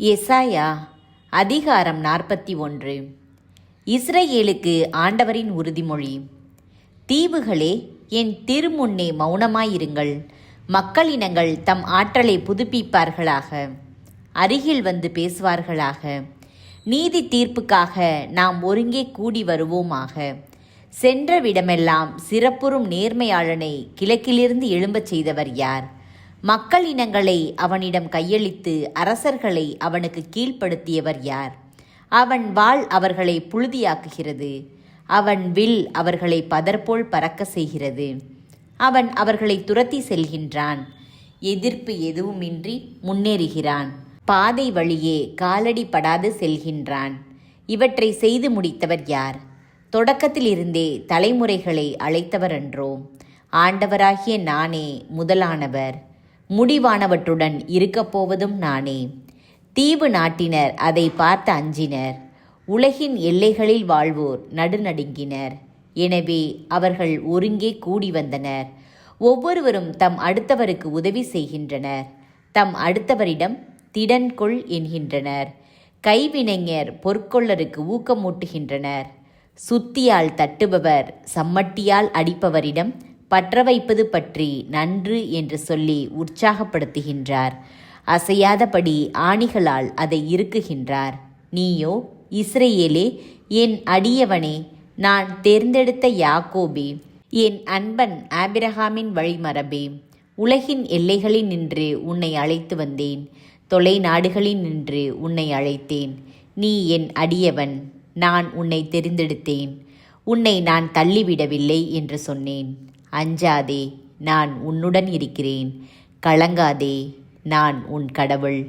எசாயா அதிகாரம் 41. இஸ்ரவேலுக்கு ஆண்டவரின் உறுதிமொழி. தீவுகளே, என் திருமுன்னே மௌனமாயிருங்கள். மக்களினங்கள் தம் ஆற்றலை புதுப்பிப்பார்களாக, அருகில் வந்து பேசுவார்களாக. நீதி தீர்ப்புக்காக நாம் ஒருங்கே கூடி வருவோமாக. சென்ற விடமெல்லாம் சிறப்புறும் நேர்மையாளனை கிழக்கிலிருந்து எழும்பச் செய்தவர் யார்? மக்கள் இனங்களை அவனிடம் கையளித்து அரசர்களை அவனுக்கு கீழ்ப்படுத்தியவர் யார்? அவன் வாள் அவர்களை புழுதியாக்குகிறது, அவன் வில் அவர்களை பதர்போல் பறக்க செய்கிறது. அவன் அவர்களை துரத்தி செல்கின்றான், எதிர்ப்பு எதுவுமின்றி முன்னேறுகிறான். பாதை வழியே காலடி படாது செல்கின்றான். இவற்றை செய்து முடித்தவர் யார்? தொடக்கத்திலிருந்தே தலைமுறைகளை அழைத்தவர் அன்றோ? ஆண்டவராகிய நானே முதலானவர், முடிவானவற்றுடன் இருக்கப் போவதும் நானே. தீவு நாட்டினர் அதை பார்த்து அஞ்சினர், உலகின் எல்லைகளில் வாழ்வோர் நடுநடுங்கினர். எனவே அவர்கள் ஒருங்கே கூடி வந்தனர். ஒவ்வொருவரும் தம் அடுத்தவருக்கு உதவி செய்கின்றனர், தம் அடுத்தவரிடம் திடன்கொள் என்கின்றனர். கைவினைஞர் பொற்கொள்ளருக்கு ஊக்கமூட்டுகின்றனர். சுத்தியால் தட்டுபவர் சம்மட்டியால் அடிப்பவரிடம் பற்ற வைப்பது பற்றி நன்று என்று சொல்லி உற்சாகப்படுத்துகின்றார். அசையாதபடி ஆணிகளால் அதை இறுக்குகின்றார். நீயோ, இஸ்ரவேலே, என் அடியவனே, நான் தேர்ந்தெடுத்த யாக்கோபே, என் அன்பன் ஆபிரகாமின் வழிமரபே, உலகின் எல்லைகளில் நின்று உன்னை அழைத்து வந்தேன், தொலை நாடுகளில் நின்று உன்னை அழைத்தேன். நீ என் அடியவன், நான் உன்னை தெரிந்தெடுத்தேன், உன்னை நான் தள்ளிவிடவில்லை என்று சொன்னேன். அஞ்சாதே, நான் உன்னுடன் இருக்கிறேன். கலங்காதே, நான் உன் கடவுள்.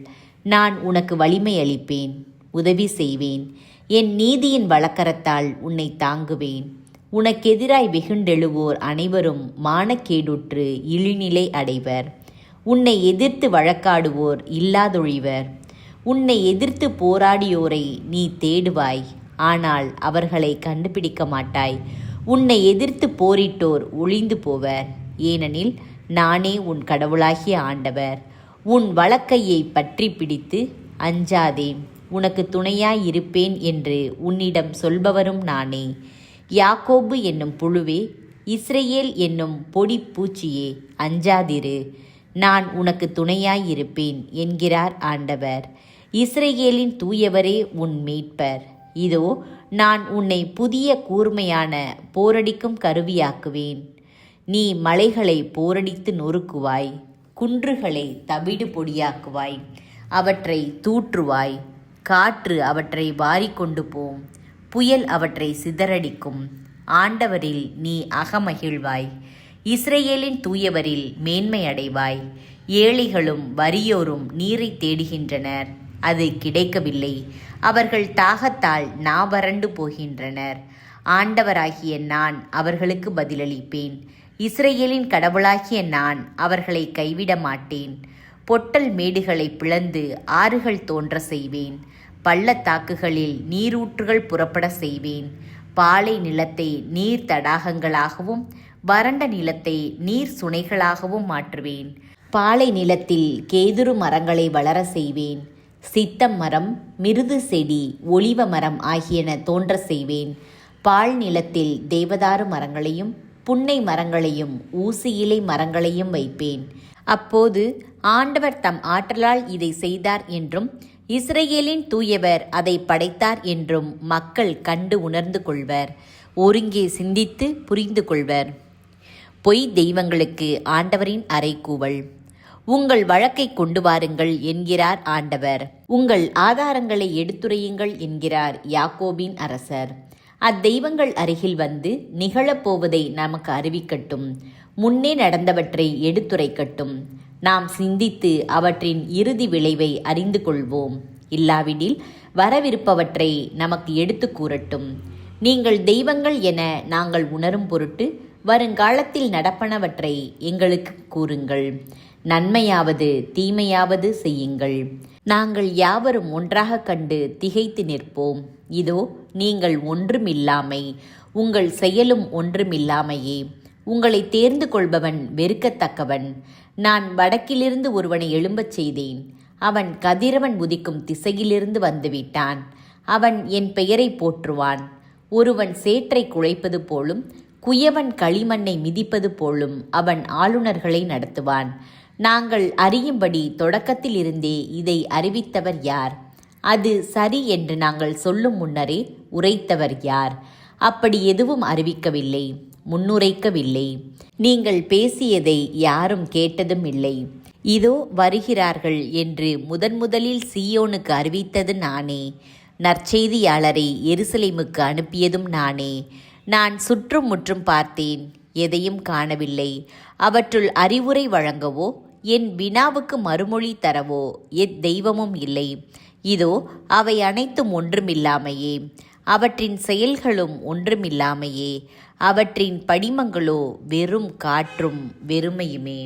நான் உனக்கு வலிமை அளிப்பேன், உதவி செய்வேன். என் நீதியின் வழக்கரத்தால் உன்னை தாங்குவேன். உனக்கெதிராய் வெகுண்டெழுவோர் அனைவரும் மானக்கேடுற்று இழிநிலை அடைவர். உன்னை எதிர்த்து வழக்காடுவோர் இல்லாதொழிவர். உன்னை எதிர்த்து போராடியோரை நீ தேடுவாய், ஆனால் அவர்களை கண்டுபிடிக்க மாட்டாய். உன்னை எதிர்த்து போரிட்டோர் ஒளிந்து போவர், ஏனெனில் நானே உன் கடவுளாகிய ஆண்டவர். உன் வலக்கையை பற்றி பிடித்து அஞ்சாதே, உனக்கு துணையாயிருப்பேன் என்று உன்னிடம் சொல்பவரும் நானே. யாக்கோபு என்னும் புழுவே, இஸ்ரவேல் என்னும் பொடி பூச்சியே, அஞ்சாதிரு, நான் உனக்கு துணையாயிருப்பேன் என்கிறார் ஆண்டவர். இஸ்ரவேலின் தூயவரே உன் மீட்பர். இதோ, நான் உன்னை புதிய கூர்மையான போரடிக்கும் கருவியாக்குவேன். நீ மலைகளை போரடித்து நொறுக்குவாய், குன்றுகளை தவிடு பொடியாக்குவாய், அவற்றை தூற்றுவாய். காற்று அவற்றை வாரிக்கொண்டு போம், புயல் அவற்றை சிதறடிக்கும். ஆண்டவரில் நீ அகமகிழ்வாய், இஸ்ரவேலின் தூயவரில் மேன்மை அடைவாய். ஏழைகளும் வறியோரும் நீரை தேடுகின்றனர், அது கிடைக்கவில்லை. அவர்கள் தாகத்தால் நாவறண்டு போகின்றனர். ஆண்டவராகிய நான் அவர்களுக்கு பதிலளிப்பேன். இஸ்ரவேலின் கடவுளாகிய நான் அவர்களை கைவிட மாட்டேன். பொட்டல் மேடுகளை பிளந்து ஆறுகள் தோன்ற செய்வேன். பள்ளத்தாக்குகளில் நீரூற்றுகள் புறப்பட செய்வேன். பாலை நிலத்தை நீர் தடாகங்களாகவும் வறண்ட நிலத்தை நீர் சுனைகளாகவும் மாற்றுவேன். பாலை நிலத்தில் கேதுரு மரங்களை வளர செய்வேன். சித்தம் மரம், மிருது செடி, ஒலிவ மரம் ஆகியன தோன்ற செய்வேன். பால் நிலத்தில் தேவதாரு மரங்களையும் புன்னை மரங்களையும் ஊசி இலை மரங்களையும் வைப்பேன். அப்போது ஆண்டவர் தம் ஆற்றலால் இதை செய்தார் என்றும் இஸ்ரவேலின் தூயவர் அதை படைத்தார் என்றும் மக்கள் கண்டு உணர்ந்து கொள்வர். ஒருங்கே சிந்தித்து புரிந்து கொள்வர். பொய் தெய்வங்களுக்கு ஆண்டவரின் அறைகூவல். உங்கள் வழக்கை கொண்டு வாருங்கள் என்கிறார் ஆண்டவர். உங்கள் ஆதாரங்களை எடுத்துரையுங்கள் என்கிறார் யாக்கோபின் அரசர். அத்தெய்வங்கள் அருகில் வந்து நிகழப்போவதை நமக்கு அறிவிக்கட்டும். முன்னே நடந்தவற்றை எடுத்துரைக்கட்டும். நாம் சிந்தித்து அவற்றின் இறுதி விளைவை அறிந்து கொள்வோம். இல்லாவிடில் வரவிருப்பவற்றை நமக்கு எடுத்து கூறட்டும். நீங்கள் தெய்வங்கள் என நாங்கள் உணரும் பொருட்டு வருங்காலத்தில் நடப்பனவற்றை எங்களுக்கு கூறுங்கள். நன்மையாவது தீமையாவது செய்யுங்கள். நாங்கள் யாவரும் ஒன்றாக கண்டு திகைத்து நிற்போம். இதோ, நீங்கள் ஒன்றுமில்லாமை, உங்கள் செயலும் ஒன்றுமில்லாமையே. உங்களை தேர்ந்து கொள்பவன் வெறுக்கத்தக்கவன். நான் வடக்கிலிருந்து ஒருவனை எழும்பச் செய்தேன். அவன் கதிரவன் உதிக்கும் திசையிலிருந்து வந்துவிட்டான். அவன் என் பெயரை போற்றுவான். ஒருவன் சேற்றை குழைப்பது போலும் குயவன் களிமண்ணை மிதிப்பது போலும் அவன் ஆளுநர்களை நடத்துவான். நாங்கள் அறியும்படி தொடக்கத்தில் இருந்தே இதை அறிவித்தவர் யார்? அது சரி என்று நாங்கள் சொல்லும் முன்னரே உரைத்தவர் யார்? அப்படி எதுவும் அறிவிக்கவில்லை, முன்னுரைக்கவில்லை. நீங்கள் பேசியதை யாரும் கேட்டதும் இல்லை. இதோ வருகிறார்கள் என்று முதலில் சீயோனுக்கு அறிவித்தது நானே. நற்செய்தியாளரை எருசலேமுக்கு அனுப்பியதும் நானே. நான் சுற்றும் முற்றும் பார்த்தேன், எதையும் காணவில்லை. அவற்றுள் அறிவுரை வழங்கவோ என் வினாவுக்கு மறுமொழி தரவோ தெய்வமும் இல்லை. இதோ அவை அனைத்தும் ஒன்றுமில்லாமையே, அவற்றின் செயல்களும் ஒன்றுமில்லாமையே, அவற்றின் படிமங்களோ வெறும் காற்றும் வெறுமையுமே.